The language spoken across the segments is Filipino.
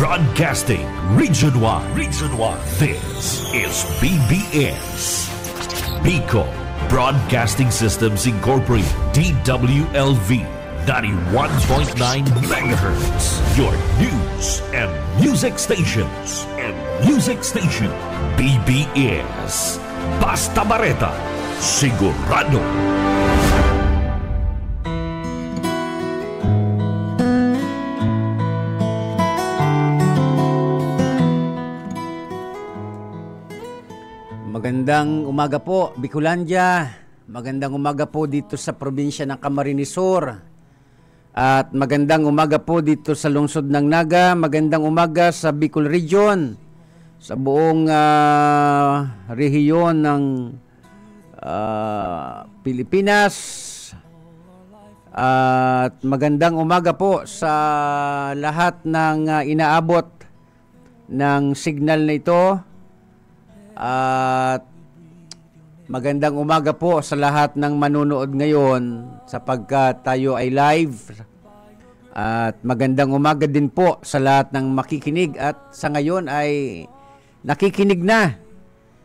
Broadcasting Region 1. Region 1. This is BBS. Bicol Broadcasting Systems Incorporated. DWLV 91.9 MHz. Your news and music stations. BBS. Basta Bareta. Sigurado. Magandang umaga po, Bicolandia. Magandang umaga po dito sa probinsya ng Camarines Sur. At magandang umaga po dito sa lungsod ng Naga. Magandang umaga sa Bicol Region. Sa buong rehiyon ng Pilipinas. At magandang umaga po sa lahat ng inaabot ng signal na ito. At magandang umaga po sa lahat ng manunood ngayon sapagkat tayo ay live. At magandang umaga din po sa lahat ng makikinig at sa ngayon ay nakikinig na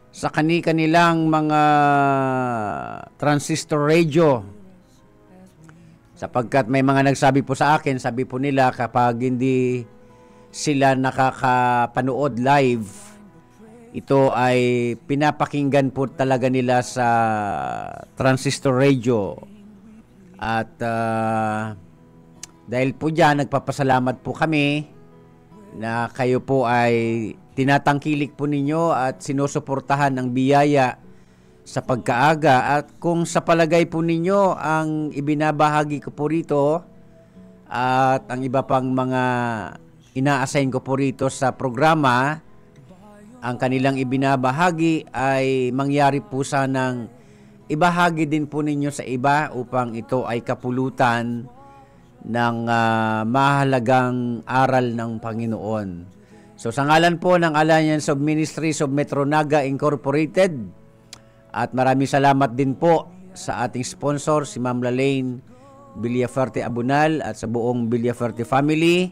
sa kanilang mga transistor radio. Sapagkat may mga nagsabi po sa akin, sabi po nila kapag hindi sila nakakapanood live, ito ay pinapakinggan po talaga nila sa transistor radio. At dahil po dyan, nagpapasalamat po kami na kayo po ay tinatangkilik po ninyo at sinusuportahan ang biyaya sa pagkaaga. At kung sa palagay po ninyo ang ibinabahagi ko po rito at ang iba pang mga ina-assign ko po rito sa programa, ang kanilang ibinabahagi ay mangyari po sanang ibahagi din po ninyo sa iba upang ito ay kapulutan ng mahalagang aral ng Panginoon. So sa ngalan po ng Alliance of Ministries of Metro Naga Incorporated, at maraming salamat din po sa ating sponsor, si Ma'am Lalaine Villaferte Abunal at sa buong Villaferte family.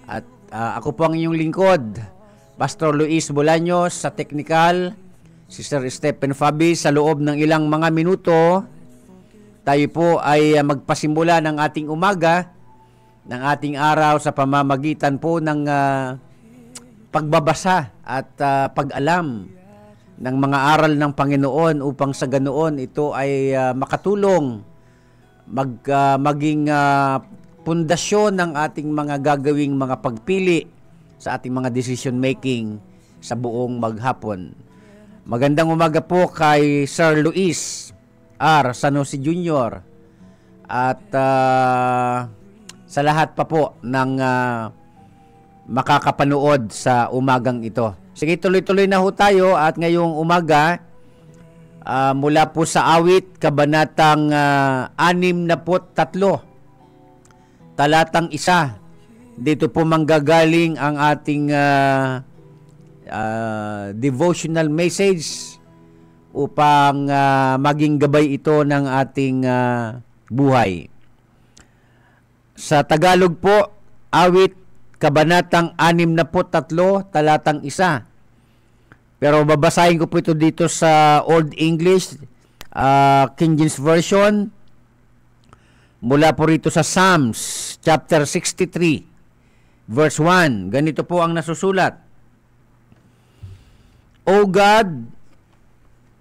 At ako po ang inyong lingkod, Pastor Luis Bolaños sa technical, si Sir Stephen Fabi sa loob ng ilang mga minuto. Tayo po ay magpasimula ng ating umaga, ng ating araw sa pamamagitan po ng pagbabasa at pag-alam ng mga aral ng Panginoon upang sa ganoon ito ay makatulong maging pundasyon ng ating mga gagawing mga pagpili sa ating mga decision making sa buong maghapon. Magandang umaga po kay Sir Luis R. Sanosi Jr. at sa lahat pa po ng makakapanood sa umagang ito. Sige, tuloy-tuloy na ho tayo at ngayong umaga mula po sa awit kabanatang 63 talatang 1. Dito po manggagaling ang ating devotional message upang maging gabay ito ng ating buhay. Sa Tagalog po, awit kabanatang 63, talatang 1. Pero babasahin ko po ito dito sa Old English, King James Version, mula po rito sa Psalms, chapter 63. Verse 1, ganito po ang nasusulat. O God,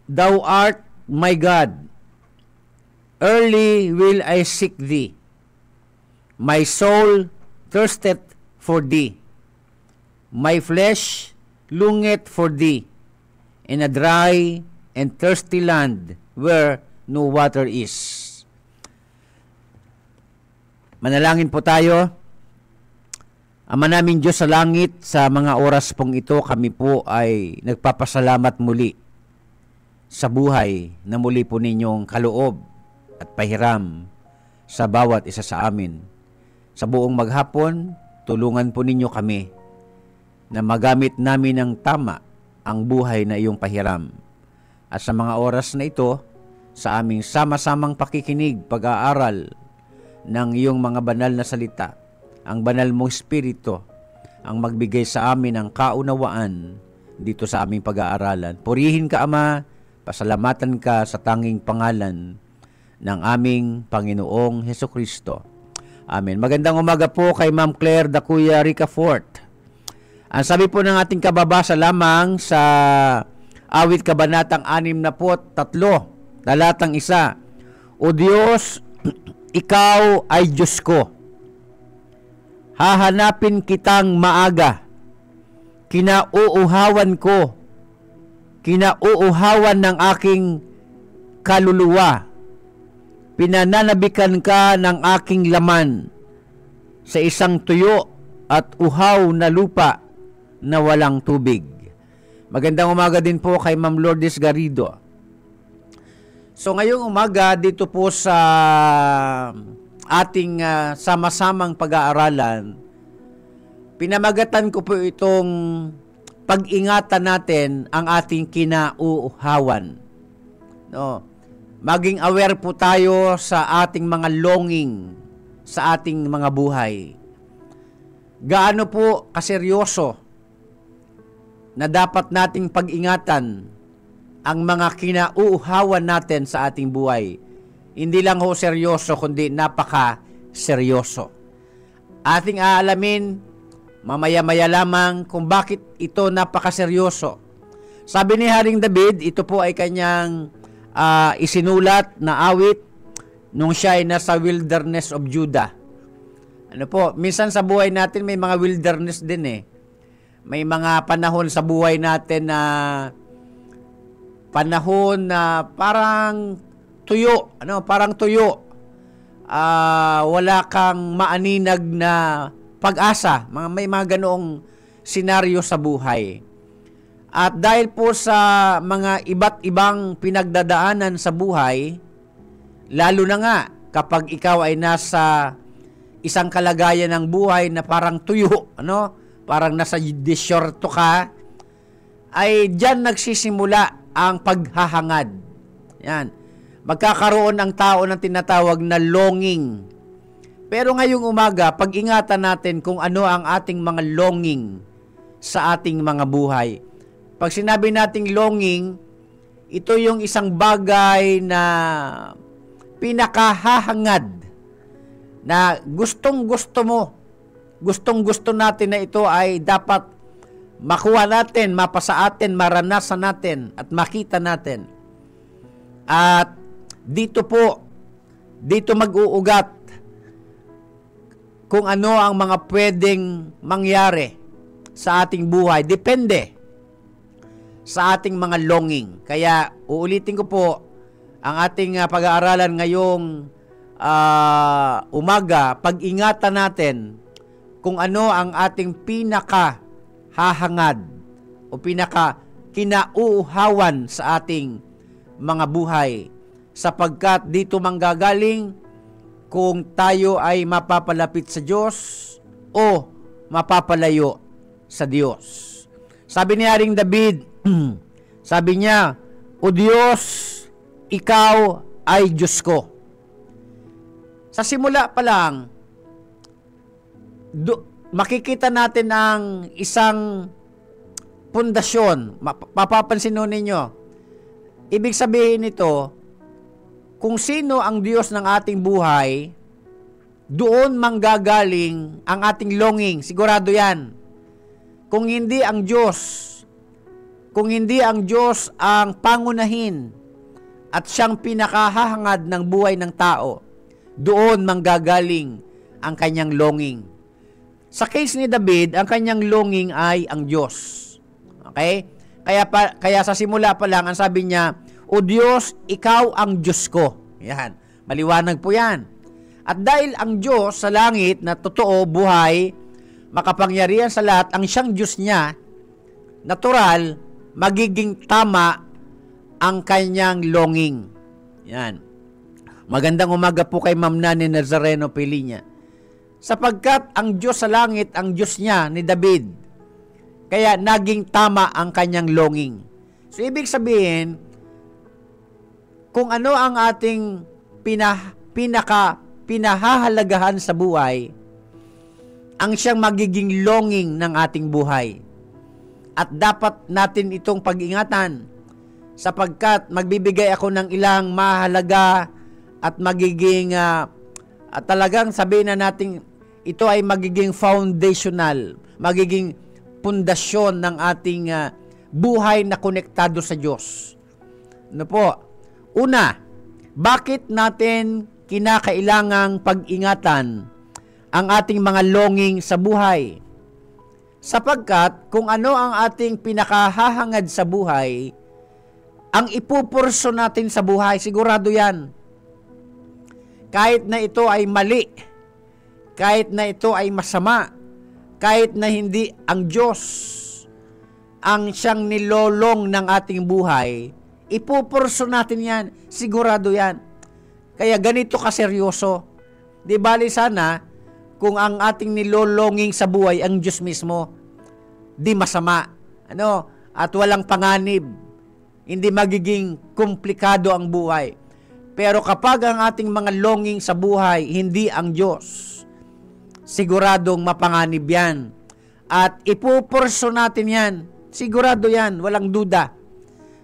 Thou art my God. Early will I seek Thee. My soul thirsteth for Thee. My flesh longeth for Thee in a dry and thirsty land where no water is. Manalangin po tayo. Ama naming Diyos sa langit, sa mga oras pong ito, kami po ay nagpapasalamat muli sa buhay na muli po ninyong kaloob at pahiram sa bawat isa sa amin. Sa buong maghapon, tulungan po ninyo kami na magamit namin ng tama ang buhay na iyong pahiram. At sa mga oras na ito, sa aming sama-samang pakikinig, pag-aaral ng iyong mga banal na salita, ang banal mong Espiritu ang magbigay sa amin ng kaunawaan dito sa aming pag-aaralan. Purihin ka, Ama, pasalamatan ka sa tanging pangalan ng aming Panginoong Hesukristo. Amen. Magandang umaga po kay Ma'am Claire Dacuya Ricafort. Ang sabi po ng ating kababasa lamang sa Awit Kabanatang 63, talatang 1, O Diyos, Ikaw ay Diyos ko. Hahanapin kitang maaga. Kinauuhawan ko. Kinauuhawan ng aking kaluluwa. Pinananabikan ka ng aking laman sa isang tuyo at uhaw na lupa na walang tubig. Magandang umaga din po kay Ma'am Lourdes Garrido. So ngayong umaga dito po sa ating sama-samang pag-aaralan, pinamagatan ko po itong pag-ingatan natin ang ating kinauuhawan. No? Maging aware po tayo sa ating mga longing, sa ating mga buhay. Gaano po kaseryoso na dapat nating pag-ingatan ang mga kinauuhawan natin sa ating buhay. Hindi lang ho seryoso, kundi napaka-seryoso. Ating aalamin mamaya-maya lamang kung bakit ito napaka-seryoso. Sabi ni Haring David, ito po ay kanyang isinulat na awit nung siya ay nasa wilderness of Judah. Ano po, minsan sa buhay natin may mga wilderness din eh. May mga panahon sa buhay natin na panahon na parang tuyo, parang tuyo. Wala kang maaninag na pag-asa. May mga ganoong senaryo sa buhay. At dahil po sa mga iba't ibang pinagdadaanan sa buhay, lalo na nga kapag ikaw ay nasa isang kalagayan ng buhay na parang tuyo, parang nasa disyerto ka, ay diyan nagsisimula ang paghahangad. Yan. Magkakaroon ang tao ng tinatawag na longing. Pero ngayong umaga, pag-ingatan natin kung ano ang ating mga longing sa ating mga buhay. Pag sinabi nating longing, ito yung isang bagay na pinakahahangad na gustong-gusto mo. Gustong-gusto natin na ito ay dapat makuha natin, mapasa atin, maranasan natin at makita natin. At dito mag-uugat kung ano ang mga pwedeng mangyari sa ating buhay. Depende sa ating mga longing. Kaya uulitin ko po ang ating pag-aaralan ngayong umaga. Pag-ingatan natin kung ano ang ating pinaka-hahangad o pinaka-kinauuhawan sa ating mga buhay, sapagkat dito manggagaling kung tayo ay mapapalapit sa Diyos o mapapalayo sa Diyos. Sabi ni Haring David, sabi niya, O Diyos, Ikaw ay Diyos ko. Sa simula pa lang, makikita natin ang isang pundasyon. Mapapansin ninyo. Ibig sabihin nito, kung sino ang Diyos ng ating buhay, doon manggagaling ang ating longing. Sigurado yan. Kung hindi ang Diyos ang pangunahin at siyang pinakahahangad ng buhay ng tao, doon manggagaling ang kanyang longing. Sa case ni David, ang kanyang longing ay ang Diyos. Okay? Kaya sa simula pa lang, ang sabi niya, O Diyos, Ikaw ang Diyos ko. Yan. Maliwanag po yan. At dahil ang Diyos sa langit na totoo, buhay, makapangyarihan sa lahat, ang siyang Diyos niya, natural, magiging tama ang kanyang longing. Yan. Magandang umaga po kay Ma'am Nani Nazareno Pilinya. Sapagkat ang Diyos sa langit, ang Diyos niya ni David, kaya naging tama ang kanyang longing. So, ibig sabihin, kung ano ang ating pinahahalagahan sa buhay, ang siyang magiging longing ng ating buhay. At dapat natin itong pag-ingatan sapagkat magbibigay ako ng ilang mahalaga at magiging at talagang sabihin na natin ito ay magiging foundational, magiging pundasyon ng ating buhay na konektado sa Diyos. Ano po? Una, bakit natin kinakailangang pag-ingatan ang ating mga longing sa buhay? Sapagkat kung ano ang ating pinakahahangad sa buhay, ang ipupurso natin sa buhay, sigurado yan. Kahit na ito ay mali, kahit na ito ay masama, kahit na hindi ang Diyos ang siyang nilolong ng ating buhay, ipupurso natin yan, sigurado yan. Kaya ganito kaseryoso. Di bali sana, kung ang ating nilolonging sa buhay ang Diyos mismo, di masama. At walang panganib. Hindi magiging komplikado ang buhay. Pero kapag ang ating mga longing sa buhay, hindi ang Diyos, siguradong mapanganib yan. At ipupurso natin yan. Sigurado yan, walang duda.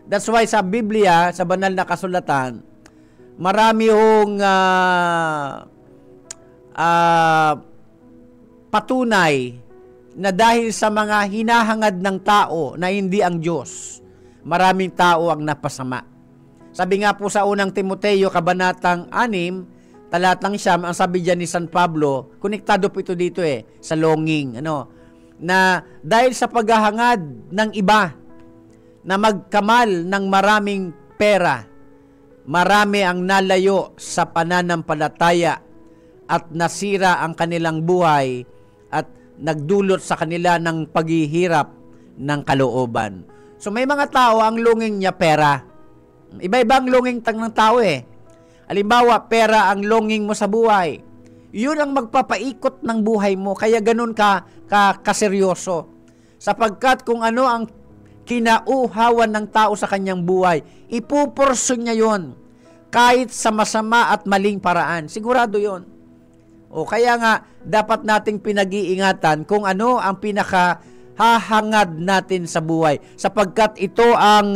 That's why sa Biblia, sa banal na kasulatan, marami hong patunay na dahil sa mga hinahangad ng tao na hindi ang Diyos, maraming tao ang napasama. Sabi nga po sa unang Timoteo, kabanatang 6, talatang 9, ang sabi dyan ni San Pablo, konektado po ito dito sa longing, na dahil sa paghahangad ng iba na magkamal ng maraming pera, marami ang nalayo sa pananampalataya at nasira ang kanilang buhay at nagdulot sa kanila ng paghihirap ng kalooban. So may mga tao ang longing niya pera. Iba-iba ang longing ng tao Halimbawa, pera ang longing mo sa buhay. Yun ang magpapaikot ng buhay mo. Kaya ganun ka kaseryoso. Sapagkat kung ano ang kinauhawan ng tao sa kanyang buhay, ipupurso niya yon kahit sa masama at maling paraan. Sigurado yon. Kaya nga, dapat nating pinag-iingatan kung ano ang pinakahahangad natin sa buhay. Sapagkat ito ang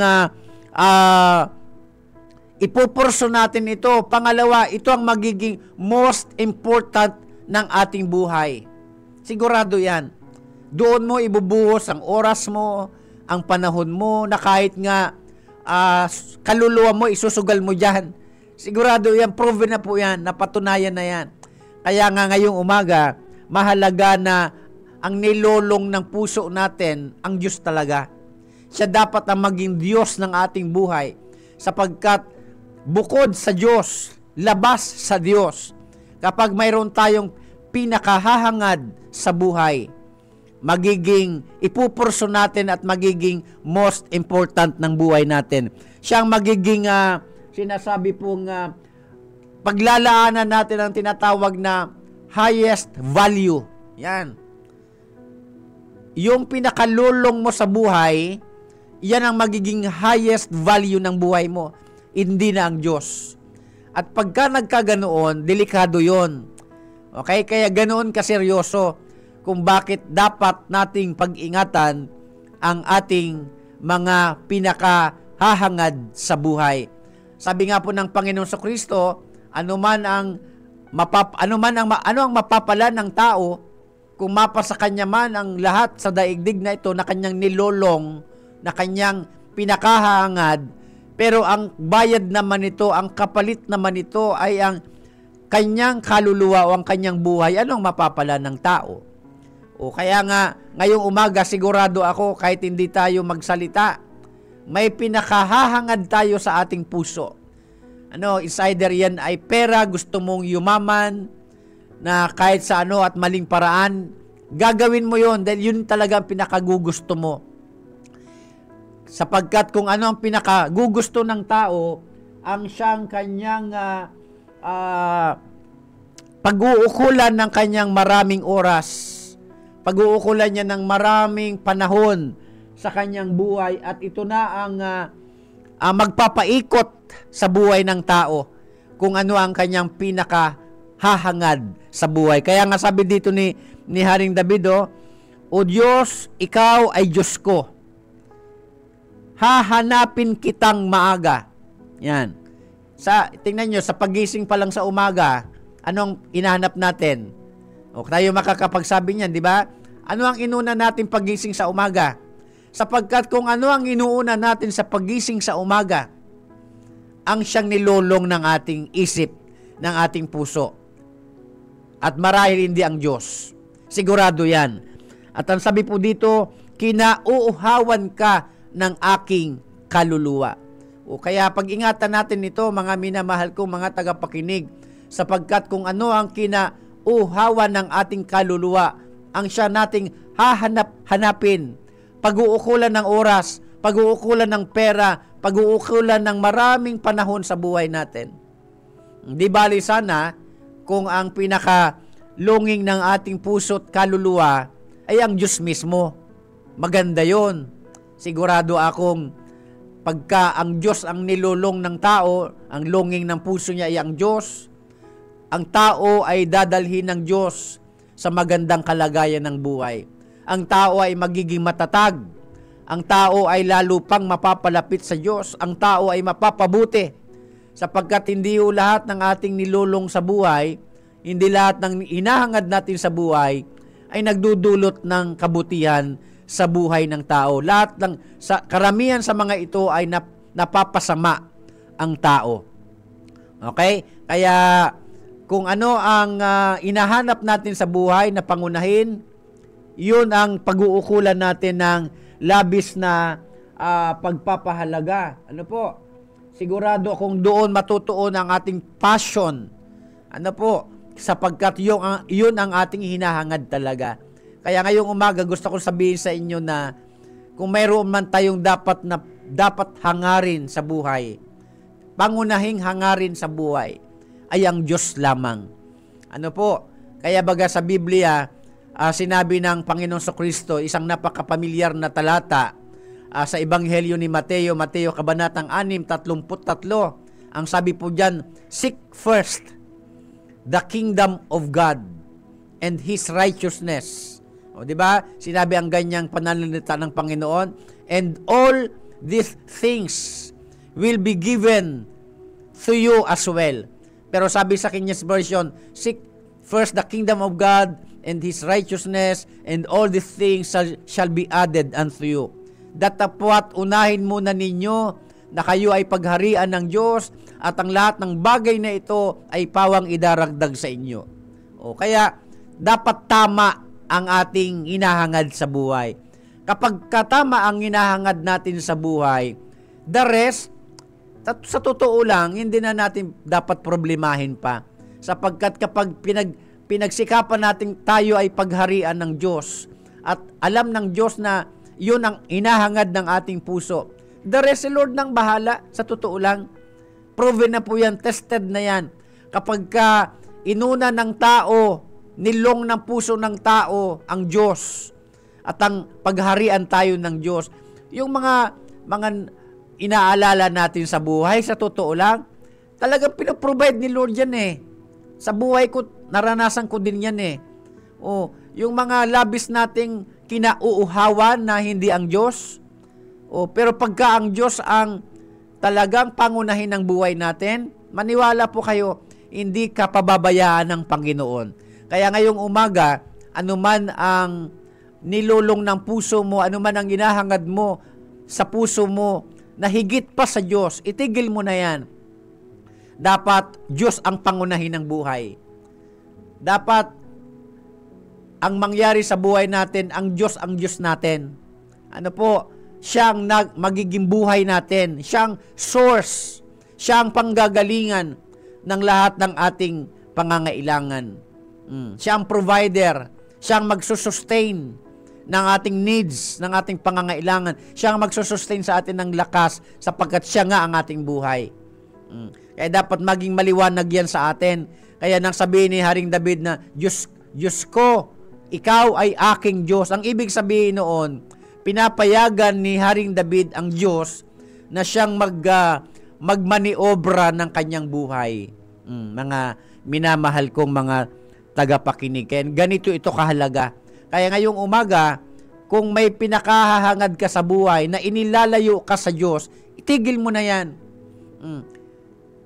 ipupurso natin ito. Pangalawa, ito ang magiging most important ng ating buhay. Sigurado yan. Doon mo ibubuhos ang oras mo, ang panahon mo, na kahit nga kaluluwa mo, isusugal mo dyan. Sigurado yan, proven na po yan, napatunayan na yan. Kaya nga ngayong umaga, mahalaga na ang nilolong ng puso natin, ang Diyos talaga. Siya dapat ang maging Diyos ng ating buhay. Sapagkat bukod sa Diyos, labas sa Diyos, kapag mayroon tayong pinakahahangad sa buhay, magiging ipupurso natin at magiging most important ng buhay natin. Siyang magiging sinasabi pong paglalaanan natin ang tinatawag na highest value. Yan. Yung pinakalulong mo sa buhay, yan ang magiging highest value ng buhay mo. Hindi na ang Diyos. At pagka nagkaganoon, delikado yon. Okay? Kaya ganoon kaseryoso kung bakit dapat nating pag-ingatan ang ating mga pinakahahangad sa buhay. Sabi nga po ng Panginoon Kristo, ano ang mapapala ng tao kung mapasa kanya man ang lahat sa daigdig na ito na kanyang nilolong, na kanyang pinakahangad, pero ang bayad naman ito, ang kapalit naman ito ay ang kanyang kaluluwa o ang kanyang buhay. Anong mapapala ng tao? Kaya nga, ngayong umaga, sigurado ako, kahit hindi tayo magsalita, may pinakahahangad tayo sa ating puso. It's either yan ay pera, gusto mong yumaman, na kahit sa at maling paraan, gagawin mo yon dahil yun talaga ang pinakagugusto mo. Sapagkat kung ano ang pinakagugusto ng tao, ang siyang kanyang pag-uukulan ng kanyang maraming oras, pag-uukulan niya ng maraming panahon sa kanyang buhay, at ito na ang magpapaikot sa buhay ng tao kung ano ang kanyang pinaka hahangad sa buhay. Kaya nga sabi dito ni Haring David, O Diyos, ikaw ay Diyos ko. Hahanapin kitang maaga. Yan. Tingnan nyo, sa pagising pa lang sa umaga, anong inahanap natin? O tayo makakapagsabi niyan, di ba? Ano ang inuna natin pagising sa umaga? Sapagkat kung ano ang inuuna natin sa pagising sa umaga, ang siyang nilolong ng ating isip, ng ating puso. At marahil hindi ang Diyos. Sigurado yan. At ang sabi po dito, kinauuhawan ka ng aking kaluluwa. O kaya pag-ingatan natin ito, mga minamahal kong mga tagapakinig, sapagkat kung ano ang kinauuhawan ng ating kaluluwa, ang siya nating hanapin. Pag-uukulan ng oras, pag-uukulan ng pera, pag-uukulan ng maraming panahon sa buhay natin. Di bali sana kung ang pinaka-longing ng ating puso't kaluluwa ay ang Diyos mismo. Maganda yon. Sigurado akong pagka ang Diyos ang nilulong ng tao, ang longing ng puso niya ay ang Diyos, ang tao ay dadalhin ng Diyos sa magandang kalagayan ng buhay. Ang tao ay magiging matatag. Ang tao ay lalo pang mapapalapit sa Diyos. Ang tao ay mapapabuti. Sapagkat hindi lahat ng ating nilulong sa buhay, hindi lahat ng hinahangad natin sa buhay, ay nagdudulot ng kabutihan sa buhay ng tao. Karamihan sa mga ito ay napapasama ang tao. Okay? Kaya kung ano ang inahanap natin sa buhay na pangunahin, yun ang pag-uukulan natin ng labis na pagpapahalaga. Ano po? Sigurado kung doon matutuon ang ating passion. Ano po? Sapagkat yun ang ating hinahangad talaga. Kaya ngayong umaga gusto ko sabihin sa inyo na kung mayroon man tayong dapat hangarin sa buhay, pangunahing hangarin sa buhay ay ang Diyos lamang. Ano po? Kaya baga sa Biblia, sinabi ng Panginoong Kristo, isang napakapamilyar na talata sa Ebanghelyo ni Mateo Kabanatang 6:33. Ang sabi po diyan, seek first the kingdom of God and His righteousness. O di ba? Sinabi ang ganyang pananalita ng Panginoon, and all these things will be given to you as well. Pero sabi sa King James Version, seek first the kingdom of God and His righteousness, and all these things shall be added unto you. Datapwat unahin muna ninyo na kayo ay pagharian ng Diyos, at ang lahat ng bagay na ito ay pawang idaragdag sa inyo. O kaya dapat tama ang ating hinahangad sa buhay. Kapag katama ang hinahangad natin sa buhay, the rest, sa totoo lang, hindi na natin dapat problemahin pa. Sapagkat kapag pinagsikapan natin tayo ay pagharian ng Diyos at alam ng Diyos na yun ang hinahangad ng ating puso, the rest, si Lord nang bahala. Sa totoo lang, proven na po yan, tested na yan. Kapag inuna ng tao, nilong ng puso ng tao ang Diyos at ang pagharian tayo ng Diyos, yung mga inaalala natin sa buhay, sa totoo lang, talagang pinaprovide ni Lord yan eh. Sa buhay ko, naranasan ko din yan eh. Yung mga labis nating kinauuhawan na hindi ang Diyos. Pero pagka ang Diyos ang talagang pangunahin ng buhay natin, maniwala po kayo, hindi ka pababayaan ng Panginoon. Kaya ngayong umaga, anuman ang nilulong ng puso mo, anuman ang ginahangad mo sa puso mo, na higit pa sa Diyos, itigil mo na yan. Dapat Diyos ang pangunahin ng buhay. Dapat ang mangyari sa buhay natin, ang Diyos natin. Ano po? Siyang magiging buhay natin. Siyang source. Siyang panggagalingan ng lahat ng ating pangangailangan. Siya ang provider. Siya ang magsusustain ng ating needs, ng ating pangangailangan. Siya ang magsusustain sa atin ng lakas sapagkat siya nga ang ating buhay. Kaya dapat maging maliwanag yan sa atin. Kaya nang sabihin ni Haring David na, Diyos ko, ikaw ay aking Diyos. Ang ibig sabihin noon, pinapayagan ni Haring David ang Diyos na siyang magmaniobra ng kanyang buhay. Mga minamahal kong mga tagapakinig. Kaya ganito ito kahalaga. Kaya ngayong umaga, kung may pinakahahangad ka sa buhay na inilalayo ka sa Diyos, itigil mo na yan.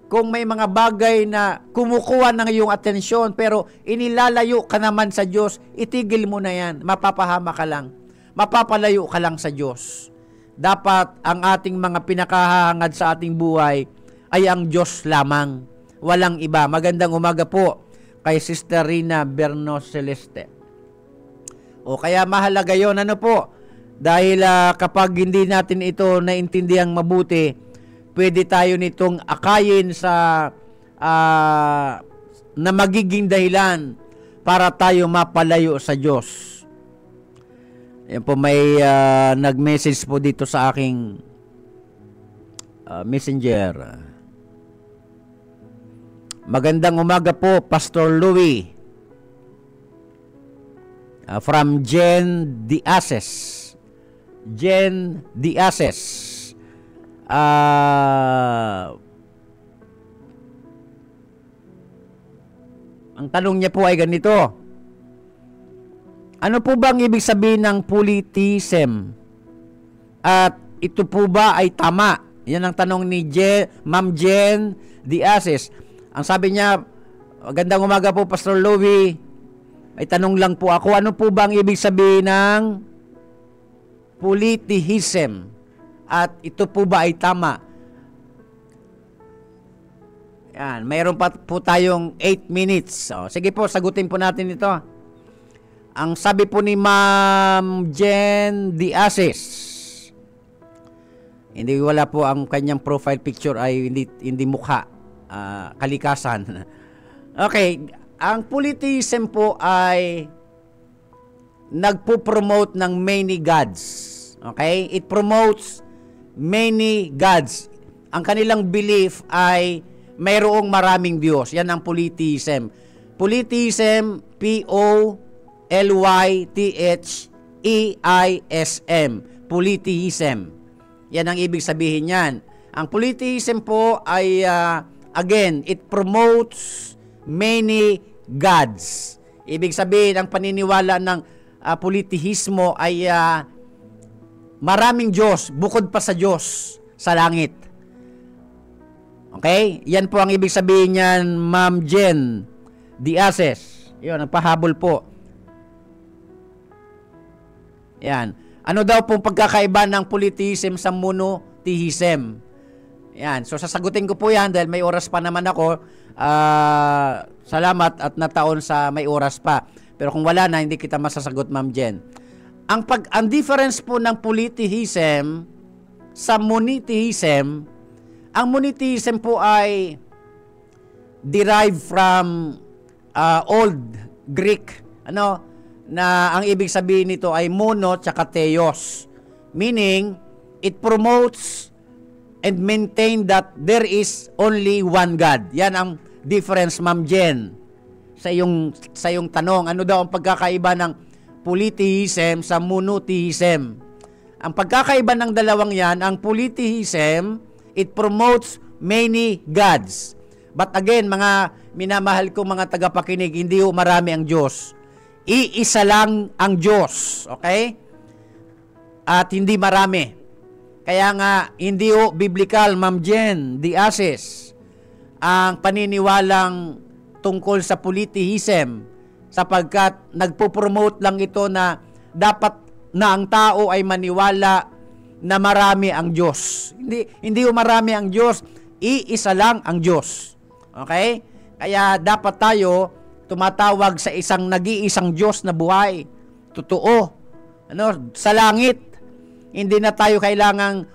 Kung may mga bagay na kumukuha ng iyong atensyon pero inilalayo ka naman sa Diyos, itigil mo na yan. Mapapahama ka lang. Mapapalayo ka lang sa Diyos. Dapat ang ating mga pinakahahangad sa ating buhay ay ang Diyos lamang. Walang iba. Magandang umaga po kay Sister Rina Berno Celeste. O kaya mahalaga yon, ano po? Dahil kapag hindi natin ito naintindihang mabuti, pwede tayo nitong akayin sa na magiging dahilan para tayo mapalayo sa Diyos. Yan po, may nag-message po dito sa aking messenger. Magandang umaga po, Pastor Louie. From Jen Diases. Jen Diases. Ang tanong niya po ay ganito. Ano po ba ang ibig sabihin ng politism? At ito po ba ay tama? Yan ang tanong ni Ma'am Jen Diases. Ang sabi niya, magandang umaga po, Pastor Louie. Ay tanong lang po ako, ano po ba ang ibig sabihin ng politism? At ito po ba ay tama? Yan, mayroon pa po tayong 8 minutes. O, sige po, sagutin po natin ito. Ang sabi po ni Ma'am Jen Diases, hindi wala po ang kanyang profile picture ay hindi mukha, kalikasan. Okay, ang politism po ay nagpo-promote ng many gods. Okay? It promotes many gods. Ang kanilang belief ay mayroong maraming Diyos. Yan ang politism. Politism, P-O-L-Y-T-H-E-I-S-M. Politism. Yan ang ibig sabihin yan. Ang politism po ay, again, it promotes many gods. Ibig sabihin, ang paniniwala ng politihismo ay maraming Diyos, bukod pa sa Diyos sa langit. Okay? Yan po ang ibig sabihin niyan, Ma'am Jen Diases. Yun, ang pahabol po. Yan. Ano daw pong pagkakaiba ng politihism sa monotheism? Yan. So, sasagutin ko po yan dahil may oras pa naman ako. Salamat at nataon sa may oras pa. Pero kung wala na, hindi kita masasagot, Ma'am Jen. Ang difference po ng polytheism sa monotheism, ang monotheism po ay derived from Old Greek, na ang ibig sabihin nito ay mono tsaka theos. Meaning, it promotes and maintain that there is only one God. Yan ang difference, Ma'am Jen, sa iyong tanong. Ano daw ang pagkakaiba ng polytheism sa monotheism? Ang pagkakaiba ng dalawang yan, ang polytheism, it promotes many gods. But again, mga minamahal ko mga tagapakinig, hindi ho marami ang Diyos. Iisa lang ang Diyos. Okay? At hindi marami. Kaya nga, hindi ho biblical, Ma'am Jen Diases, ang paniniwalang tungkol sa polytheism, sapagkat nagpo-promote lang ito na dapat na ang tao ay maniwala na marami ang Diyos. Hindi ho marami ang Diyos, iisa lang ang Diyos. Okay? Kaya dapat tayo tumatawag sa isang nag-iisang Diyos na buhay. Totoo. Sa langit. Hindi na tayo kailangang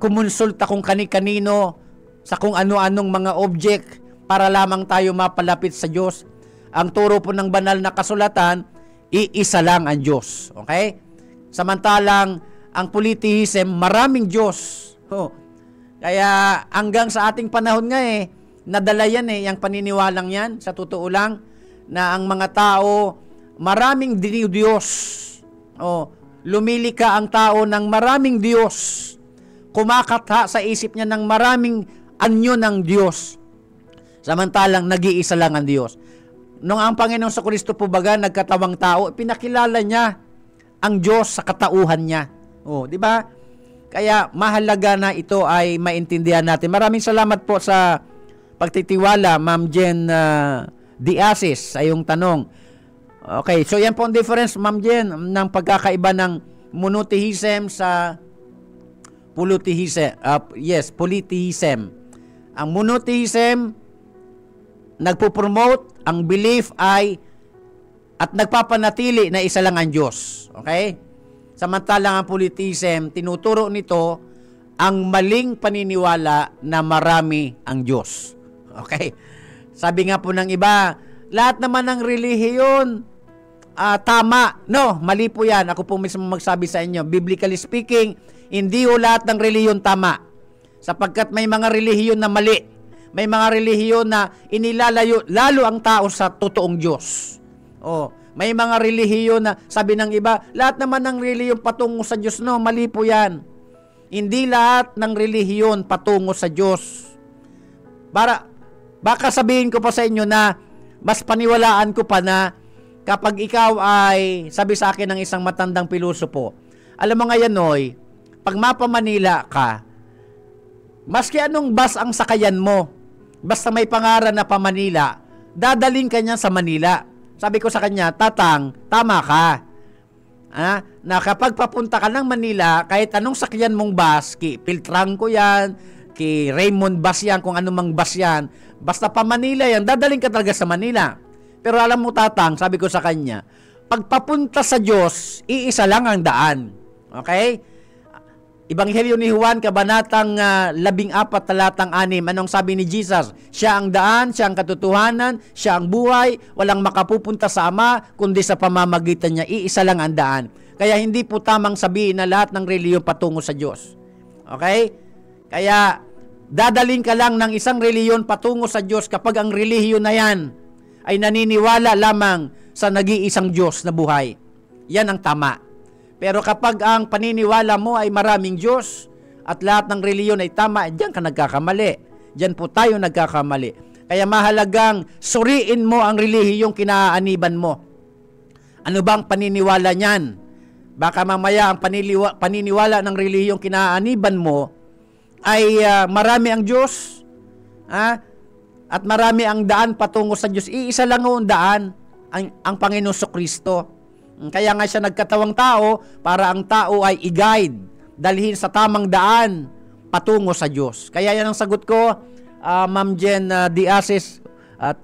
kumonsulta kung kani-kanino sa kung ano-anong mga object para lamang tayo mapalapit sa Diyos. Ang turo po ng banal na kasulatan, iisa lang ang Diyos. Okay? Samantalang, ang polytheism, maraming Diyos. Kaya hanggang sa ating panahon nga nadala yan yung paniniwalang yan, sa totoo lang, na ang mga tao, maraming Diyos. Lumilika ang tao ng maraming Diyos. Kumakatha sa isip niya ng maraming anyo ng Diyos. Samantalang nag-iisa lang ang Diyos. Nung ang Panginoong Kristo po baga nagkatawang tao, pinakilala niya ang Diyos sa katauhan niya. Di ba? Kaya mahalaga na ito ay maintindihan natin. Maraming salamat po sa pagtitiwala, Ma'am Jen Diasis, sa iyong tanong. Okay, so yan po ang difference, Ma'am Jen, ng pagkakaiba ng monotheism sa polytheism. Polytheism. Ang monotheism, nagpo-promote ang belief ay at nagpapanatili na isa lang ang Diyos. Okay? Samantalang ang polytheism, tinuturo nito ang maling paniniwala na marami ang Diyos. Okay? Sabi nga po ng iba, lahat naman ng relihiyon, tama. No, mali po yan. Ako po mismo magsabi sa inyo, biblically speaking, hindi ho lahat ng relihiyon tama. Sapagkat may mga relihiyon na mali. May mga relihiyon na inilalayo lalo ang tao sa totoong Diyos. May mga relihiyon na sabi ng iba, lahat naman ng relihiyon patungo sa Diyos. No, mali po yan. Hindi lahat ng relihiyon patungo sa Diyos. Baka sabihin ko pa sa inyo na mas paniwalaan ko pa na kapag ikaw ay, sabi sa akin ng isang matandang pilosopo, alam mo nga yan, Noy, pag mapamanila ka, maski anong bus ang sakayan mo, basta may pangalan na pamanila, dadaling ka niya sa Manila. Sabi ko sa kanya, Tatang, tama ka. Na kapag papunta ka ng Manila, kahit anong sakyan mong bus, ki Piltrangco yan, ki Raymond bus yan, kung anumang bus yan, basta pa Manila yan, dadaling ka talaga sa Manila. Pero alam mo, Tatang, sabi ko sa kanya, pag papunta sa Diyos, iisa lang ang daan. Okay? Ebanghelyo ni Juan, kabanatang 14, talatang 6, anong sabi ni Jesus? Siya ang daan, siya ang katotohanan, siya ang buhay, walang makapupunta sa Ama, kundi sa pamamagitan niya, iisa lang ang daan. Kaya hindi po tamang sabihin na lahat ng relihiyon patungo sa Diyos. Okay? Kaya, dadaling ka lang ng isang relihiyon patungo sa Diyos kapag ang relihiyon na yan ay naniniwala lamang sa nag-iisang Diyos na buhay. Yan ang tama. Pero kapag ang paniniwala mo ay maraming Diyos at lahat ng reliyon ay tama, diyan ka nagkakamali. Diyan po tayo nagkakamali. Kaya mahalagang suriin mo ang relihiyong kinaaaniban mo. Ano bang paniniwala niyan? Baka mamaya ang paniniwala ng relihiyong kinaaaniban mo ay marami ang Diyos, at marami ang daan patungo sa Diyos. Iisa lang ang daan, ang Panginoong Kristo. Kaya nga siya nagkatawang tao para ang tao ay i-guide, dalhin sa tamang daan patungo sa Diyos. Kaya yan ang sagot ko, Ma'am Jen Diasis, at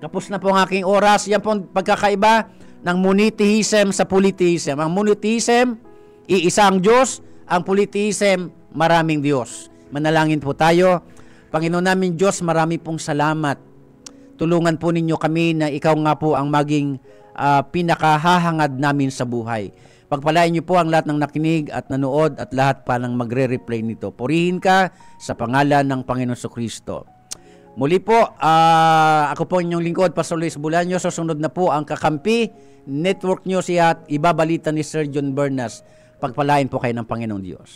tapos na po ang aking oras. Yan po ang pagkakaiba ng monotheism sa polytheism. Ang monotheism, iisa ang Diyos. Ang polytheism, maraming Diyos. Manalangin po tayo. Panginoon namin Diyos, marami pong salamat. Tulungan po ninyo kami na ikaw nga po ang maging pinakahahangad namin sa buhay. Pagpalain niyo po ang lahat ng nakinig at nanood at lahat pa ng magre-replay nito. Purihin ka sa pangalan ng Panginoon Kristo. Muli po, ako po inyong lingkod, Pastor Luis Bulaño. Susunod na po ang Kakampi Network News at ibabalita ni Sir John Bernas. Pagpalain po kayo ng Panginoong Diyos.